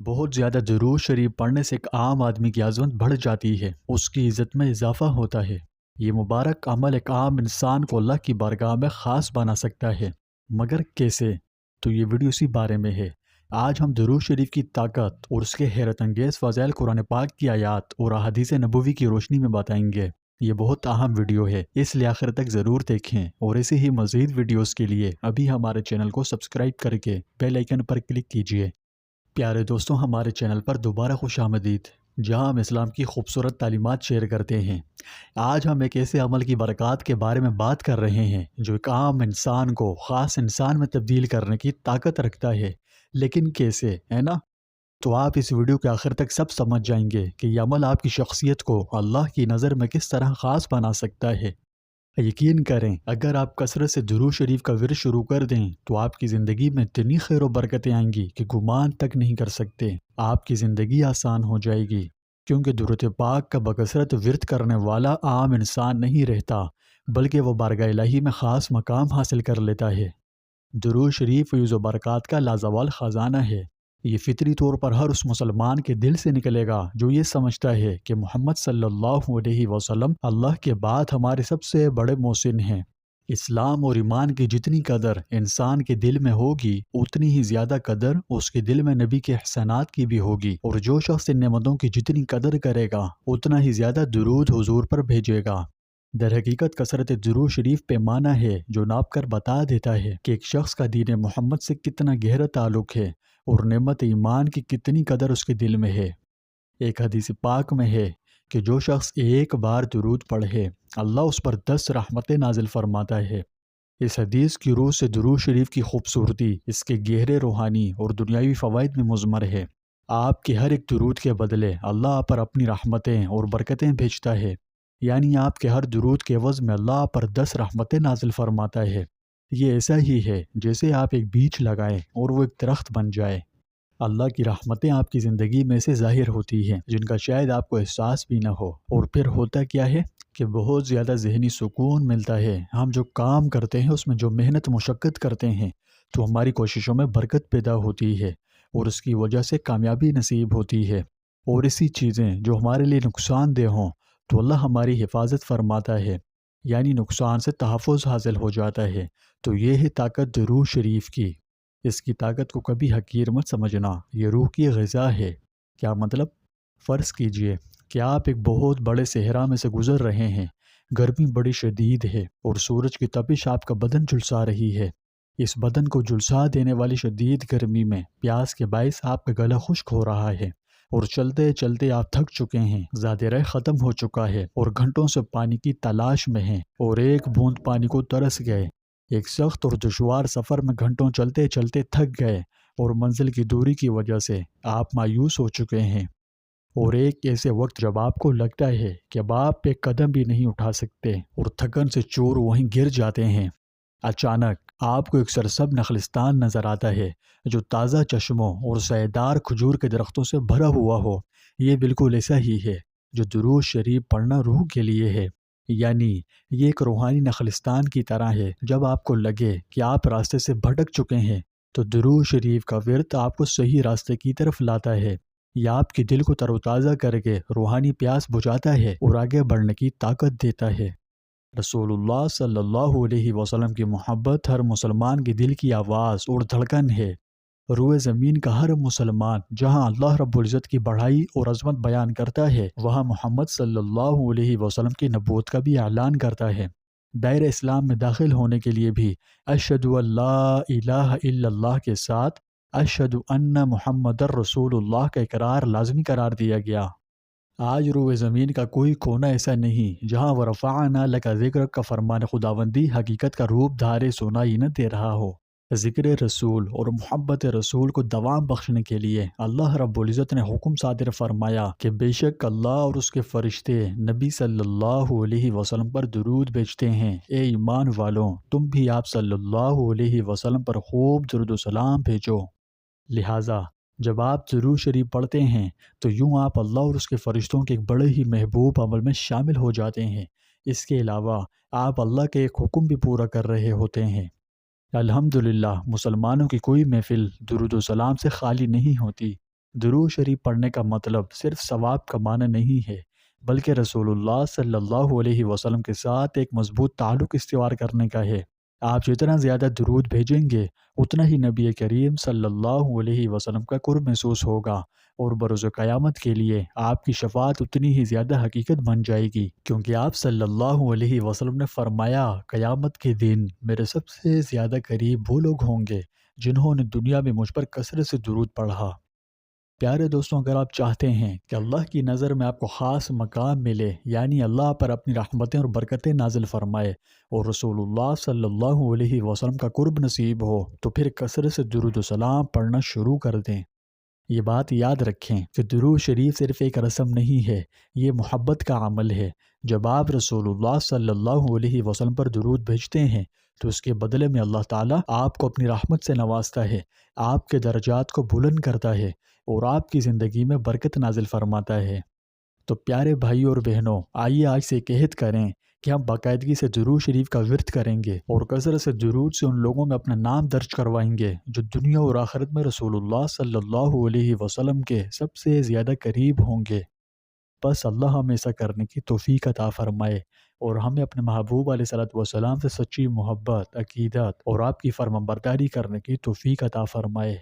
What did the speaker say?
بہت زیادہ درود شریف پڑھنے سے ایک عام آدمی کی عظمت بڑھ جاتی ہے، اس کی عزت میں اضافہ ہوتا ہے۔ یہ مبارک عمل ایک عام انسان کو اللہ کی بارگاہ میں خاص بنا سکتا ہے، مگر کیسے؟ تو یہ ویڈیو اسی بارے میں ہے۔ آج ہم درود شریف کی طاقت اور اس کے حیرت انگیز فضائل قرآن پاک کی آیات اور احادیث نبوی کی روشنی میں بتائیں گے۔ یہ بہت اہم ویڈیو ہے، اس لیے آخر تک ضرور دیکھیں، اور ایسے ہی مزید ویڈیوز کے لیے ابھی ہمارے چینل کو سبسکرائب کر کے بیل آئیکن پر کلک کیجیے۔ پیارے دوستوں، ہمارے چینل پر دوبارہ خوش آمدید، جہاں ہم اسلام کی خوبصورت تعلیمات شیئر کرتے ہیں۔ آج ہم ایک ایسے عمل کی برکات کے بارے میں بات کر رہے ہیں جو ایک عام انسان کو خاص انسان میں تبدیل کرنے کی طاقت رکھتا ہے، لیکن کیسے، ہے نا؟ تو آپ اس ویڈیو کے آخر تک سب سمجھ جائیں گے کہ یہ عمل آپ کی شخصیت کو اللہ کی نظر میں کس طرح خاص بنا سکتا ہے۔ یقین کریں، اگر آپ کثرت سے درود شریف کا ورد شروع کر دیں تو آپ کی زندگی میں اتنی خیر و برکتیں آئیں گی کہ گمان تک نہیں کر سکتے۔ آپ کی زندگی آسان ہو جائے گی، کیونکہ درود پاک کا بکثرت ورد کرنے والا عام انسان نہیں رہتا، بلکہ وہ بارگاہ الہی میں خاص مقام حاصل کر لیتا ہے۔ درود شریف فیض و برکات کا لازوال خزانہ ہے۔ یہ فطری طور پر ہر اس مسلمان کے دل سے نکلے گا جو یہ سمجھتا ہے کہ محمد صلی اللہ علیہ وسلم اللہ کے بعد ہمارے سب سے بڑے محسن ہیں۔ اسلام اور ایمان کی جتنی قدر انسان کے دل میں ہوگی، اتنی ہی زیادہ قدر اس کے دل میں نبی کے احسانات کی بھی ہوگی، اور جو شخص ان نعمتوں کی جتنی قدر کرے گا، اتنا ہی زیادہ درود حضور پر بھیجے گا۔ در حقیقت کثرت درود شریف پیمانہ ہے جو ناپ کر بتا دیتا ہے کہ ایک شخص کا دین محمد سے کتنا گہرا تعلق ہے اور نعمت ایمان کی کتنی قدر اس کے دل میں ہے۔ ایک حدیث پاک میں ہے کہ جو شخص ایک بار درود پڑھے، اللہ اس پر 10 رحمتیں نازل فرماتا ہے۔ اس حدیث کی روح سے درود شریف کی خوبصورتی اس کے گہرے روحانی اور دنیاوی فوائد میں مضمر ہے۔ آپ کے ہر ایک درود کے بدلے اللہ آپ پر اپنی رحمتیں اور برکتیں بھیجتا ہے، یعنی آپ کے ہر درود کے عوض میں اللہ آپ پر 10 رحمتیں نازل فرماتا ہے۔ یہ ایسا ہی ہے جیسے آپ ایک بیج لگائیں اور وہ ایک درخت بن جائے۔ اللہ کی رحمتیں آپ کی زندگی میں سے ظاہر ہوتی ہیں جن کا شاید آپ کو احساس بھی نہ ہو، اور پھر ہوتا کیا ہے کہ بہت زیادہ ذہنی سکون ملتا ہے۔ ہم جو کام کرتے ہیں، اس میں جو محنت مشقت کرتے ہیں، تو ہماری کوششوں میں برکت پیدا ہوتی ہے اور اس کی وجہ سے کامیابی نصیب ہوتی ہے۔ اور اسی چیزیں جو ہمارے لیے نقصان دہ ہوں تو اللہ ہماری حفاظت فرماتا ہے، یعنی نقصان سے تحفظ حاصل ہو جاتا ہے۔ تو یہ ہے طاقت درود شریف کی۔ اس کی طاقت کو کبھی حقیر مت سمجھنا، یہ روح کی غذا ہے۔ کیا مطلب؟ فرض کیجئے کہ آپ ایک بہت بڑے صحرا میں سے گزر رہے ہیں، گرمی بڑی شدید ہے اور سورج کی تپش آپ کا بدن جھلسا رہی ہے۔ اس بدن کو جھلسا دینے والی شدید گرمی میں پیاس کے باعث آپ کا گلا خشک ہو رہا ہے، اور چلتے چلتے آپ تھک چکے ہیں، زیادہ رہ ختم ہو چکا ہے اور گھنٹوں سے پانی کی تلاش میں ہیں اور ایک بوند پانی کو ترس گئے۔ ایک سخت اور دشوار سفر میں گھنٹوں چلتے چلتے تھک گئے اور منزل کی دوری کی وجہ سے آپ مایوس ہو چکے ہیں، اور ایک ایسے وقت جب آپ کو لگتا ہے کہ اب آپ ایک قدم بھی نہیں اٹھا سکتے اور تھکن سے چور وہیں گر جاتے ہیں۔ اچانک آپ کو ایک سرسبز نخلستان نظر آتا ہے جو تازہ چشموں اور سایہدار کھجور کے درختوں سے بھرا ہوا ہو۔ یہ بالکل ایسا ہی ہے جو درود شریف پڑھنا روح کے لیے ہے، یعنی یہ ایک روحانی نخلستان کی طرح ہے۔ جب آپ کو لگے کہ آپ راستے سے بھٹک چکے ہیں تو درود شریف کا ورد آپ کو صحیح راستے کی طرف لاتا ہے۔ یہ آپ کے دل کو تر و تازہ کر کے روحانی پیاس بجھاتا ہے اور آگے بڑھنے کی طاقت دیتا ہے۔ رسول اللہ صلی اللہ علیہ وسلم کی محبت ہر مسلمان کے دل کی آواز اور دھڑکن ہے۔ روئے زمین کا ہر مسلمان جہاں اللہ رب العزت کی بڑائی اور عظمت بیان کرتا ہے، وہاں محمد صلی اللہ علیہ وسلم کی نبوت کا بھی اعلان کرتا ہے۔ دائرہ اسلام میں داخل ہونے کے لیے بھی اشہد ان لا الہ الا اللہ کے ساتھ اشہد ان محمد رسول اللہ کا اقرار لازمی قرار دیا گیا۔ آج روئے زمین کا کوئی کونا ایسا نہیں جہاں ورفعنا لک ذکرک کا فرمان خداوندی حقیقت کا روپ دھارے سنائی نہ دے رہا ہو۔ ذکر رسول اور محبت رسول کو دوام بخشنے کے لیے اللہ رب العزت نے حکم صادر فرمایا کہ بے شک اللہ اور اس کے فرشتے نبی صلی اللہ علیہ وسلم پر درود بھیجتے ہیں۔ اے ایمان والوں، تم بھی آپ صلی اللہ علیہ وسلم پر خوب درود و سلام بھیجو۔ لہٰذا جب آپ درود شریف پڑھتے ہیں تو یوں آپ اللہ اور اس کے فرشتوں کے ایک بڑے ہی محبوب عمل میں شامل ہو جاتے ہیں۔ اس کے علاوہ آپ اللہ کے ایک حکم بھی پورا کر رہے ہوتے ہیں۔ الحمدللہ مسلمانوں کی کوئی محفل درود و سلام سے خالی نہیں ہوتی۔ درود شریف پڑھنے کا مطلب صرف ثواب کمانا نہیں ہے، بلکہ رسول اللہ صلی اللہ علیہ وسلم کے ساتھ ایک مضبوط تعلق استوار کرنے کا ہے۔ آپ جتنا زیادہ درود بھیجیں گے، اتنا ہی نبی کریم صلی اللہ علیہ وسلم کا قرب محسوس ہوگا، اور بروز قیامت کے لیے آپ کی شفاعت اتنی ہی زیادہ حقیقت بن جائے گی، کیونکہ آپ صلی اللہ علیہ وسلم نے فرمایا، قیامت کے دن میرے سب سے زیادہ قریب وہ لوگ ہوں گے جنہوں نے دنیا میں مجھ پر کثرت سے درود پڑھا۔ پیارے دوستوں، اگر آپ چاہتے ہیں کہ اللہ کی نظر میں آپ کو خاص مقام ملے، یعنی اللہ پر اپنی رحمتیں اور برکتیں نازل فرمائے اور رسول اللہ صلی اللہ علیہ وسلم کا قرب نصیب ہو، تو پھر کثرت سے درود و سلام پڑھنا شروع کر دیں۔ یہ بات یاد رکھیں کہ درود شریف صرف ایک رسم نہیں ہے، یہ محبت کا عمل ہے۔ جب آپ رسول اللہ صلی اللہ علیہ وسلم پر درود بھیجتے ہیں تو اس کے بدلے میں اللہ تعالیٰ آپ کو اپنی رحمت سے نوازتا ہے، آپ کے درجات کو بلند کرتا ہے اور آپ کی زندگی میں برکت نازل فرماتا ہے۔ تو پیارے بھائی اور بہنوں، آئیے آج سے ایک عہد کریں کہ ہم باقاعدگی سے درود شریف کا ورد کریں گے اور کثرت سے درود سے ان لوگوں میں اپنا نام درج کروائیں گے جو دنیا اور آخرت میں رسول اللہ صلی اللہ علیہ وسلم کے سب سے زیادہ قریب ہوں گے۔ بس اللہ ہمیں ایسا کرنے کی توفیق عطا فرمائے اور ہمیں اپنے محبوب علیہ صلوٰۃ والسلام سے سچی محبت، عقیدت اور آپ کی فرمانبرداری کرنے کی توفیق عطا فرمائے۔